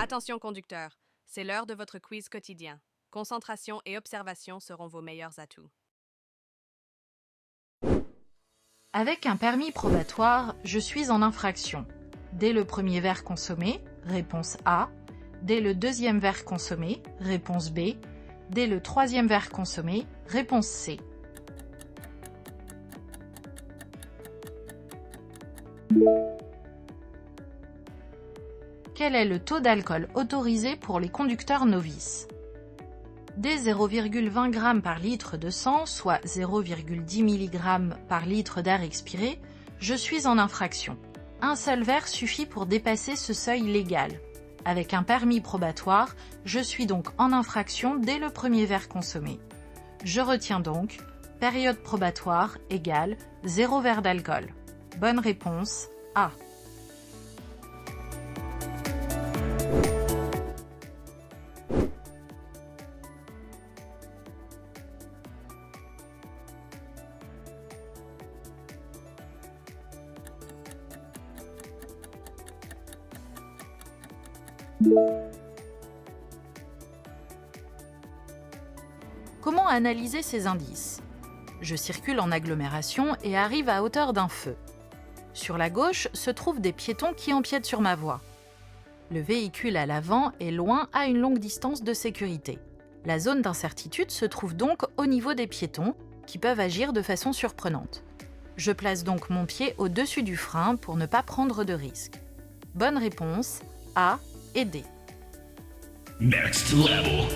Attention conducteur, c'est l'heure de votre quiz quotidien. Concentration et observation seront vos meilleurs atouts. Avec un permis probatoire, je suis en infraction. Dès le premier verre consommé, réponse A. Dès le deuxième verre consommé, réponse B. Dès le troisième verre consommé, réponse C. Quel est le taux d'alcool autorisé pour les conducteurs novices? Dès 0,20 g par litre de sang, soit 0,10 mg par litre d'air expiré, je suis en infraction. Un seul verre suffit pour dépasser ce seuil légal. Avec un permis probatoire, je suis donc en infraction dès le premier verre consommé. Je retiens donc période probatoire égale 0 verre d'alcool. Bonne réponse A. Comment analyser ces indices? Je circule en agglomération et arrive à hauteur d'un feu. Sur la gauche se trouvent des piétons qui empiètent sur ma voie. Le véhicule à l'avant est loin à une longue distance de sécurité. La zone d'incertitude se trouve donc au niveau des piétons qui peuvent agir de façon surprenante. Je place donc mon pied au-dessus du frein pour ne pas prendre de risques. Bonne réponse A et D. Next level.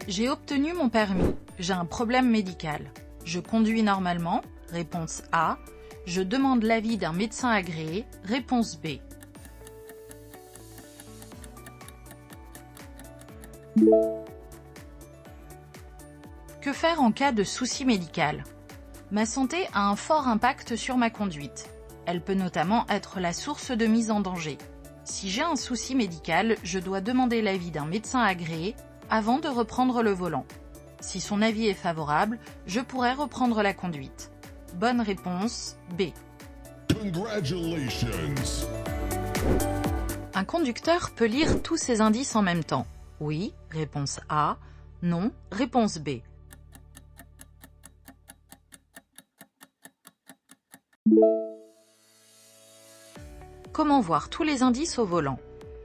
J'ai obtenu mon permis. J'ai un problème médical. Je conduis normalement. Réponse A. Je demande l'avis d'un médecin agréé. Réponse B. Que faire en cas de souci médical? Ma santé a un fort impact sur ma conduite. Elle peut notamment être la source de mise en danger. Si j'ai un souci médical, je dois demander l'avis d'un médecin agréé avant de reprendre le volant. Si son avis est favorable, je pourrai reprendre la conduite. Bonne réponse B. Congratulations. Un conducteur peut lire tous ces indices en même temps. Oui, réponse A. Non, réponse B. Comment voir tous les indices au volant?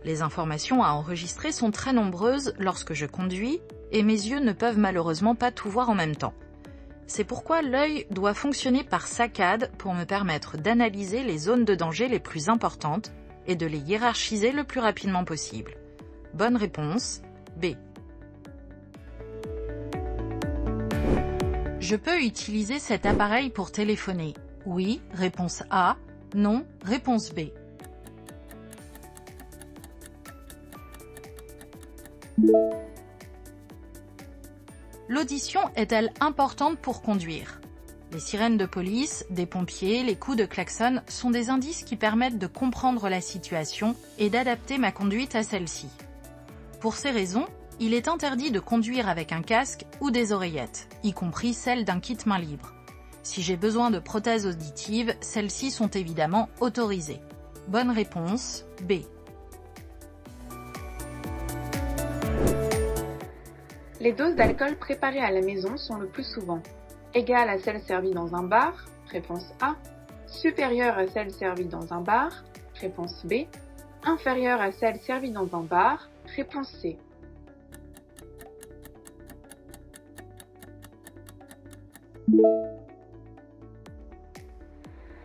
Les informations à enregistrer sont très nombreuses lorsque je conduis et mes yeux ne peuvent malheureusement pas tout voir en même temps. C'est pourquoi l'œil doit fonctionner par saccades pour me permettre d'analyser les zones de danger les plus importantes et de les hiérarchiser le plus rapidement possible. Bonne réponse B. Je peux utiliser cet appareil pour téléphoner. Oui, réponse A. Non, réponse B. L'audition est-elle importante pour conduire? Les sirènes de police, des pompiers, les coups de klaxon sont des indices qui permettent de comprendre la situation et d'adapter ma conduite à celle-ci. Pour ces raisons, il est interdit de conduire avec un casque ou des oreillettes, y compris celles d'un kit main libre. Si j'ai besoin de prothèses auditives, celles-ci sont évidemment autorisées. Bonne réponse B. Les doses d'alcool préparées à la maison sont le plus souvent égales à celles servies dans un bar, réponse A, supérieures à celles servies dans un bar, réponse B, inférieures à celles servies dans un bar, réponse C.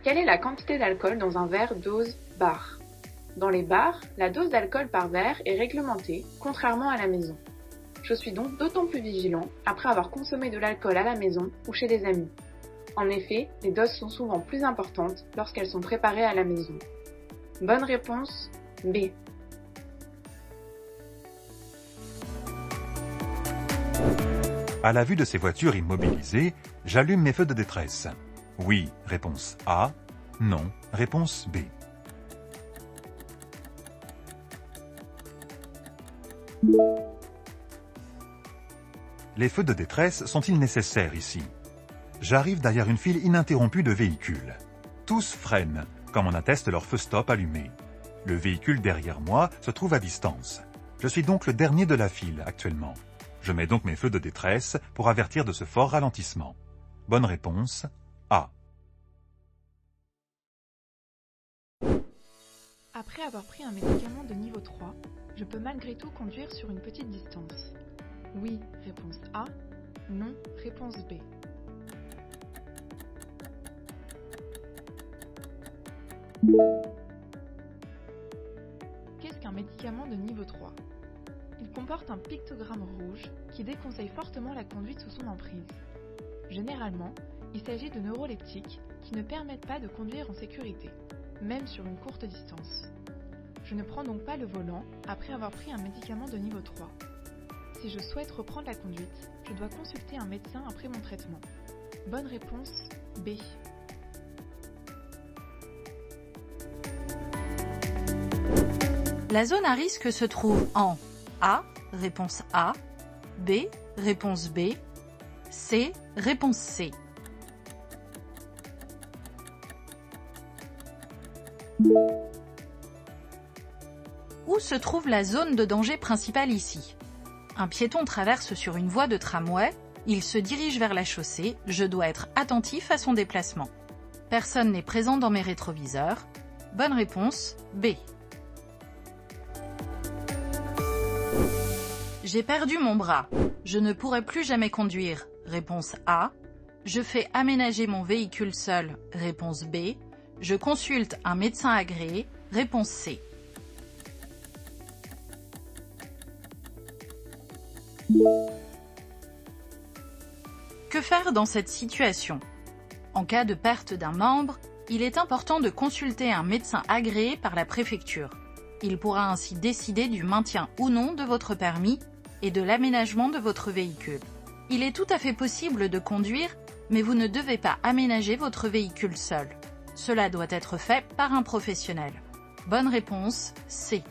Quelle est la quantité d'alcool dans un verre dose bar? Dans les bars, la dose d'alcool par verre est réglementée, contrairement à la maison. Je suis donc d'autant plus vigilant après avoir consommé de l'alcool à la maison ou chez des amis. En effet, les doses sont souvent plus importantes lorsqu'elles sont préparées à la maison. Bonne réponse B. À la vue de ces voitures immobilisées, j'allume mes feux de détresse. Oui, réponse A. Non, réponse B. Les feux de détresse sont-ils nécessaires ici? J'arrive derrière une file ininterrompue de véhicules. Tous freinent, comme en atteste leur feu stop allumé. Le véhicule derrière moi se trouve à distance. Je suis donc le dernier de la file actuellement. Je mets donc mes feux de détresse pour avertir de ce fort ralentissement. Bonne réponse, A. Après avoir pris un médicament de niveau 3, je peux malgré tout conduire sur une petite distance. Oui, réponse A. Non, réponse B. Qu'est-ce qu'un médicament de niveau 3 ? Il comporte un pictogramme rouge qui déconseille fortement la conduite sous son emprise. Généralement, il s'agit de neuroleptiques qui ne permettent pas de conduire en sécurité, même sur une courte distance. Je ne prends donc pas le volant après avoir pris un médicament de niveau 3. Si je souhaite reprendre la conduite, je dois consulter un médecin après mon traitement. Bonne réponse, B. La zone à risque se trouve en A, réponse A, B, réponse B, C, réponse C. Où se trouve la zone de danger principale ici? Un piéton traverse sur une voie de tramway, il se dirige vers la chaussée, je dois être attentif à son déplacement. Personne n'est présent dans mes rétroviseurs. Bonne réponse, B. J'ai perdu mon bras. Je ne pourrai plus jamais conduire. Réponse A. Je fais aménager mon véhicule seul. Réponse B. Je consulte un médecin agréé. Réponse C. Que faire dans cette situation? En cas de perte d'un membre, il est important de consulter un médecin agréé par la préfecture. Il pourra ainsi décider du maintien ou non de votre permis et de l'aménagement de votre véhicule. Il est tout à fait possible de conduire, mais vous ne devez pas aménager votre véhicule seul. Cela doit être fait par un professionnel. Bonne réponse, C.